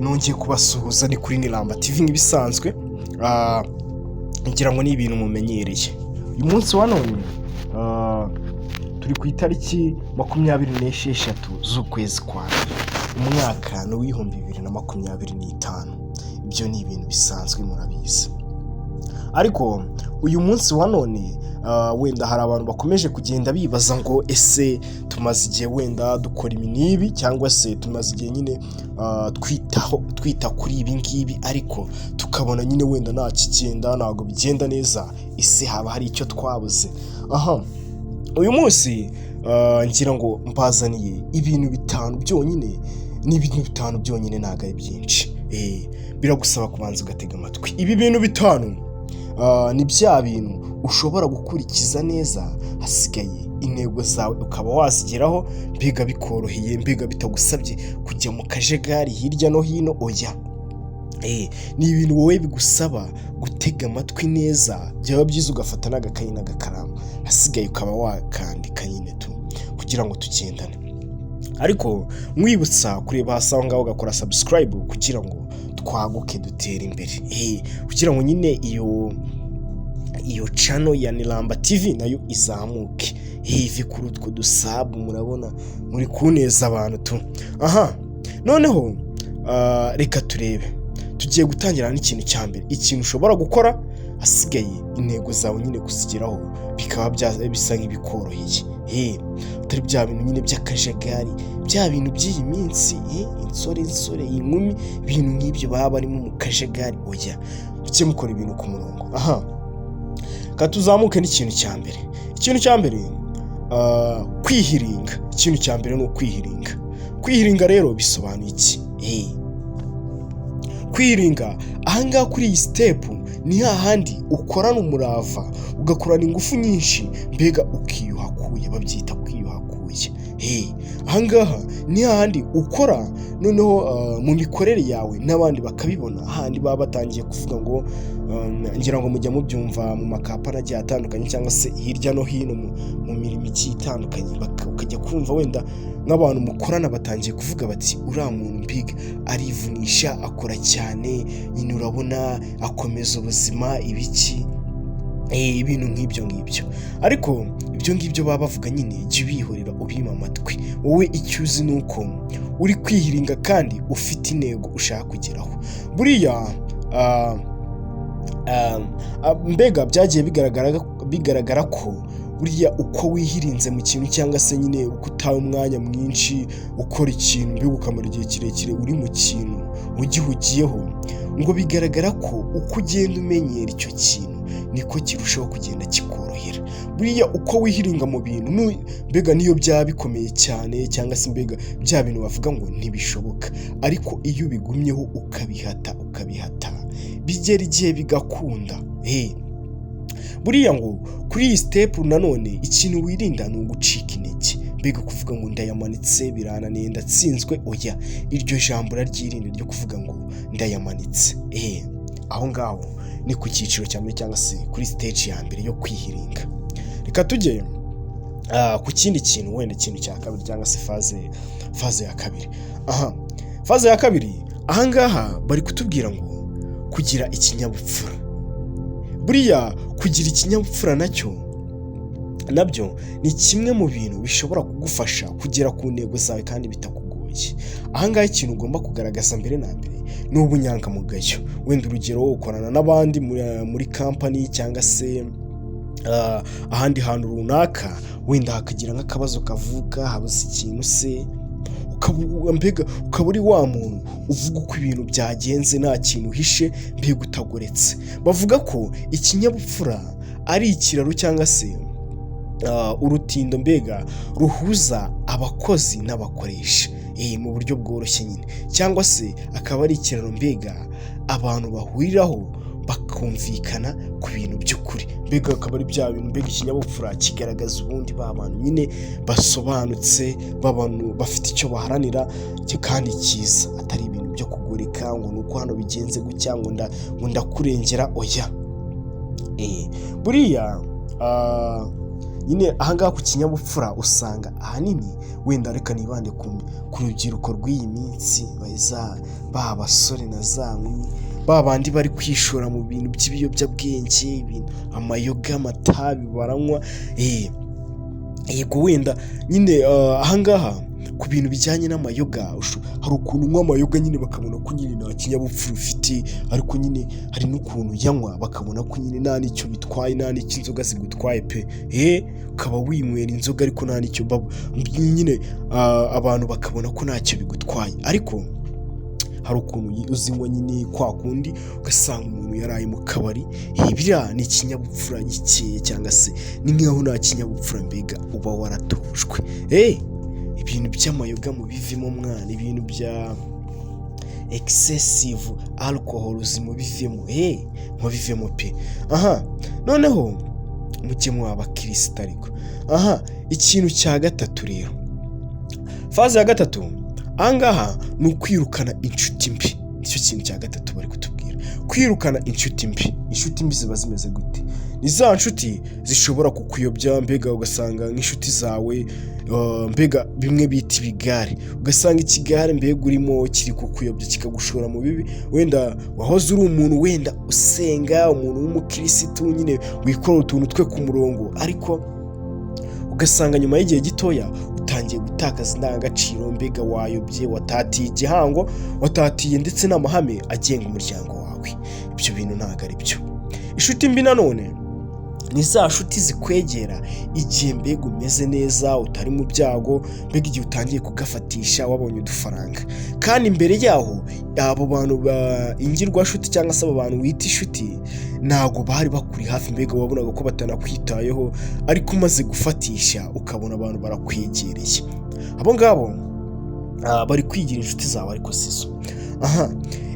nongeye kubasuhuza ni kuri Niba TV nk'ibisanzwe. Ngira ngo ni ibintu mumenyereye. Uyu munsi wa none turi ku itariki 26 z'ukwezi kwa umwaka no w'ibihumbi 2025. Ibyo ni ibintu bisanzwe murabizi. Ariko uyu munsi wa none wenda hari abantu bakomeje kugenda bibaza ngo ese tumaze igihe wenda dukora iminibi cyangwa se tumaze igihe nyine twita kuri ibi ngibi ariko tukabona nyine wenda nta kigenda ntabwo bigenda neza, ese haba hari icyo twabuze. Uyu munsi ngira ngo mbazaniye ibintu bitanu byonyine, n'ibintu bitanu byonyine ntabwo ari byinshi. Biragusaba kubanza ugatega amatwi. Ibi bintu bitanu ni bya bintu ushobora gukurikiza neza, hasigaye intego zawe ukaba wazigeraho mbega bikoroheye, mbega bitagusabye kujya mu kajagari hirya no hino. Oya, ni ibintu wowe bigusaba gutega amatwi neza, byaba byiza ugafata n'agakayi n'agakaramu, hasigaye ukaba wakandika nyine tu kugira ngo tugendane. Ariko mwibutsa kureba hasi aho ngaho ugakora subscribe kugira ngo twaguke dutere imbere, kugira ngo nyine iyo channel ya Niba TV nayo izamuke, ive kuri utwo dusabu murabona muri kuneza abantu tu. Noneho reka turebe, tugiye gutangira n'ikintu cya mbere, ikintu ushobora gukora hasigaye intego zawe nyine kuzigeraho bikaba bisa nk'ibikoroheye, atari bya bintu nyine by'akajagari, bya bintu by'iyi minsi, insore inkumi, ibintu nk'ibyo baba barimo mu kajagari. Oya, tujye mukora ibintu ku murongo. Tuzamuke n'ikintu cya mbere. Ikintu cya mbere kwihiringa. Ikintu cya mbere ni ukwihiringa. Kwihiringa rero bisobanuye iki? Kwihiringa ahangaha kuri iyi step ni hahandi ukorana umurava, ugakorana ingufu nyinshi, mbega ukiyuhakuye, babyita kwiyuhakuye. Ahangaha ni hahandi ukora noneho mu mikorere yawe n'abandi bakabibona, hahandi baba batangiye kuvuga ngo ngira ngo mujya mubyumva mu makapana agiye atandukanye cyangwa se hirya no hino mu mirimo igiye itandukanye, ukajya kumva wenda nk'abantu mukorana batangiye kuvuga bati uriya muntu mbiga arivunisha, akora cyane, nyine urabona akomeza ubuzima ibiki, ibintu nk'ibyo ngibyo. Ariko ibyo ngibyo baba bavuga nyine jya ubihorera ubima amatwi. Wowe icyo uzi ni uko uri kwihiringa kandi ufite intego ushaka kugeraho. Buriya mbega byagiye bigaragara ko buriya uko wihirinze mu kintu cyangwa se nyine uko utaye umwanya mwinshi ukora ikintu mbega ukamara igihe kirekire uri mu kintu ugihugiyeho, ngo bigaragara ko uko ugenda umenyera icyo kintu niko kirushaho kugenda kikorohera. Buriya uko wihiringa mu bintu mbega niyo byaba bikomeye cyane cyangwa se mbega bya bintu bavuga ngo ntibishoboka, ariko iyo ubigumyeho ukabihata bigera igihe bigakunda. Buriya ngo kuri iyi step nanone ikintu wirinda ni ugucika intege, mbega kuvuga ngo ndayamanitse birananiye ndatsinzwe. Oya, iryo jambo raryirinde ryo kuvuga ngo ndayamanitse. Aho ngaho ni ku cyiciro cya mbere cyangwa se kuri stage ya mbere yo kwihiringa. Reka tujye ku kindi kintu, wenda ikintu cya kabiri cyangwa se faze ya kabiri. Faze ya kabiri ahangaha bari kutubwira ngo kugira ikinyabupfura. Buriya kugira ikinyabupfura nabyo ni kimwe mu bintu bishobora kugufasha kugera ku ntego zawe kandi bitakugoye. Ahangaha ikintu ugomba kugaragaza mbere na mbere ni ubunyangamugayo. Wenda urugero ukorana n'abandi muri company cyangwa se ahandi hantu runaka, wenda hakagira nk'akabazo kavuka, habuze ikintu se, ukaba uri wa muntu uvuga uko ibintu byagenze, nta kintu uhishe, mbega utagoretse. Bavuga ko ikinyabupfura ari ikiraro cyangwa se urutindo mbega ruhuza abakozi n'abakoresha mu buryo bworoshye nyine, cyangwa se akaba ari ikiraro mbega abantu bahuriraho bakumvikana ku bintu by'ukuri, mbega akaba ari bya bintu mbega ikinyabupfura kigaragaza ubundi ba bantu nyine basobanutse, b'abantu bafite icyo baharanira kandi cyiza, atari ibintu byo kugurika ngo ni uko hano bigenze gutya ngo ndakurengera. Oya, buriya nyine ahangaha ku kinyabupfura usanga ahanini wenda reka nibande ku rubyiruko rw'iyi minsi ba basore na za nkumi ba bandi bari kwishora mu bintu by'ibiyobyabwenge, amayoga, amatabi baranywa. Yego wenda nyine ahangaha ku bintu bijyanye n'amayoga hari ukuntu unywa amayoga nyine bakabona ko nyine nta kinyabupfura ufite, ariko nyine hari n'ukuntu yanywa bakabona ko nyine nta n'icyo bitwaye, nta n'icyo inzoga zigutwaye pe. Ukaba winywera inzoga ariko nta n'icyo nyine abantu bakabona ko ntacyo bigutwaye, ariko hari ukuntu uzinywa nyine kwa kundi ugasanga umuntu yaraye mu kabari. Biriya ni ikinyabupfura gikeya, cyangwa se ni nk'aho nta kinyabupfura mbega uba waratojwe. Ibintu by'amayoga mu bivemo mwana, ibintu bya excessive alcohol mu bivemo, mu bivemo pe. Noneho mujye mwaba kirisita ariko. Ikintu cya gatatu rero, faze ya gatatu ahangaha ni ukwirukana inshuti mbi. Nicyo kintu cya gatatu bari kutubwira, kwirukana inshuti mbi. Inshuti mbi ziba zimeze gute? Ni za nshuti zishobora kukuyobya, mbega ugasanga nk'inshuti zawe mbega bimwe bita ibigare, ugasanga ikigare mbega urimo kiri kukuyobya kikagushora mu bibi. Wenda wahoze uri umuntu wenda usenga, umuntu w'umukirisitu nyine wikorera utuntu twe ku murongo, ariko ugasanga nyuma y'igihe gitoya utangiye gutakaza indangagaciro, mbega wayobye, watatiye igihango, watatiye ndetse n'amahame agenga umuryango wawe. Ibyo bintu ntabwo ari byo. Inshuti mbi nanone ni za nshuti zikwegera igihe mbega umeze neza, utari mu byago, mbega igihe utangiye kugafatisha wabonye udufaranga, kandi imbere yaho abo bantu ingirwashuti cyangwa se abo bantu wita inshuti ntabwo bari bakuri hafi, mbega wabonaga ko batanakwitayeho, ariko umaze gufatisha ukabona abantu barakwegereye. Abo ngabo bari kwigira inshuti zawe ariko sizo.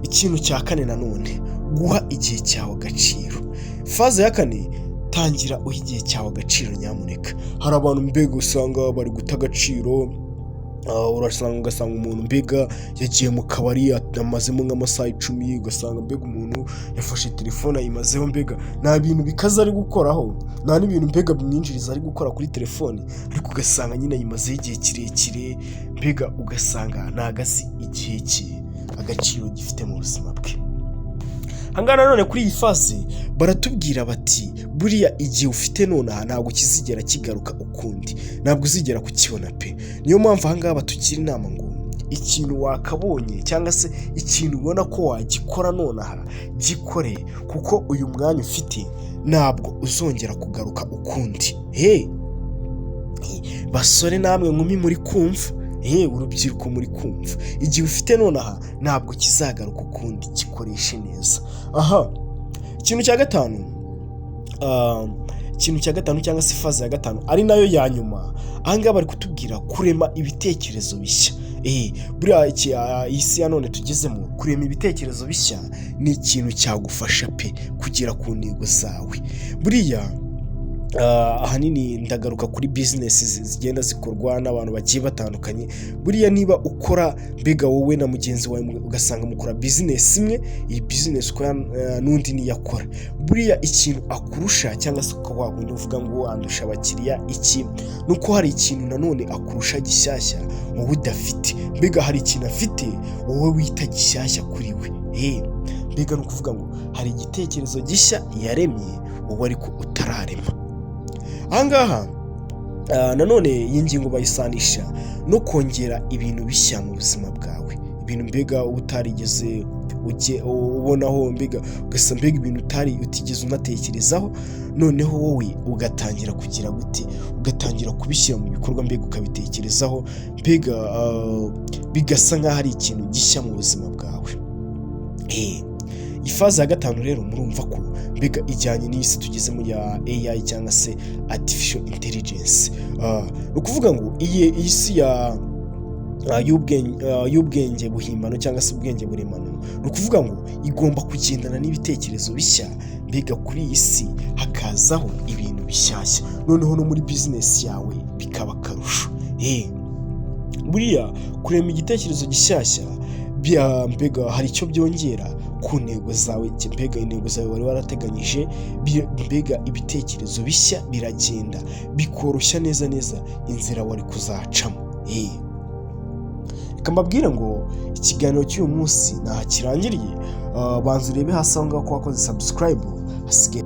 Ikintu cya kane nanone, guha igihe cyawe agaciro. Faze ya kane, tangira uha igihe cyawe agaciro nyamuneka. Hari abantu mbega usanga bari guta agaciro, ugasanga umuntu mbega yagiye mu kabari amazemo nk'amasaha 10, ugasanga mbega umuntu yafashe telefone ayimazeho, mbega nta bintu bikaze ari gukoraho, nta n'ibintu mbega bimwinjiriza ari gukora kuri telefone, ariko ugasanga nyine ayimazeho igihe kirekire, mbega ugasanga ntagazi igihe cye agaciro gifite mu buzima bwe. Hangana none kuri iyi fase baratubwira bati buriya igihe ufite nonaha ntabwo kizigera kigaruka ukundi, ntabwo uzigera kukibona pe. Niyo mpamvu ahangaha batugira inama ngo ikintu wakabonye cyangwa se ikintu ubona ko wagikora nonaha gikore, kuko uyu mwanya ufite ntabwo uzongera kugaruka ukundi. Basore namwe nkumi muri kumva, urubyiruko muri kumva, igihe ufite nonaha ntabwo kizagaruka ukundi, gikoreshe neza. Ikintu cya gatanu cyangwa se faze ya gatanu ari nayo ya nyuma, ahangaha bari kutubwira kurema ibitekerezo bishya. Buriya isi ya none tugezemo, kurema ibitekerezo bishya ni ikintu cyagufasha pe kugera ku ntego zawe. Buriya ahanini ndagaruka kuri business zigenda zikorwa n'abantu bagiye batandukanye. Buriya niba ukora mbega wowe na mugenzi wawe ugasanga mukora business imwe, iyi business ukora n'undi niyo akora, buriya ikintu akurusha cyangwa se uko wagundi uvuga ngo andusha abakiriya iki, nuko hari ikintu nanone akurusha gishyashya wowe udafite. Mbega hari ikintu afite wowe wita gishyashya kuri we. Mbega ni ukuvuga ngo hari igitekerezo gishya yaremye wowe ariko utararema. Ahangaha nanone iyi ngingo bayisanisha no kongera ibintu bishya mu buzima bwawe, ibintu mbega utarigeze ubonaho, mbega ugasa mbega ibintu utigeze unatekerezaho, noneho wowe ugatangira kugira gute, ugatangira kubishyira mu bikorwa, mbega ukabitekerezaho, mbega bigasa nk'aho ari ikintu gishya mu buzima bwawe. Ifaze ya gatanu rero murumva ko mbega ijyanye n'isi tugezemo ya AI cyangwa se artificial intelligence. Ni ukuvuga ngo iyi si y'ubwenge buhimbano cyangwa se ubwenge buremano, ni ukuvuga ngo igomba kugendana n'ibitekerezo bishya, mbega kuri iyi si hakazaho ibintu bishyashya, noneho no muri business yawe bikaba akarusho. Buriya kurema igitekerezo gishyashya mbega hari icyo byongera ku ntego zawe, mbega intego zawe wari warateganyije, mbega ibitekerezo bishya biragenda bikoroshya neza inzira wari kuzacamo. Reka mbabwire ngo ikiganiro cy'uyu munsi ntaho kirangiriye. Banza urebe hasi aho ngaho ko wakoze subscribe, hasigaye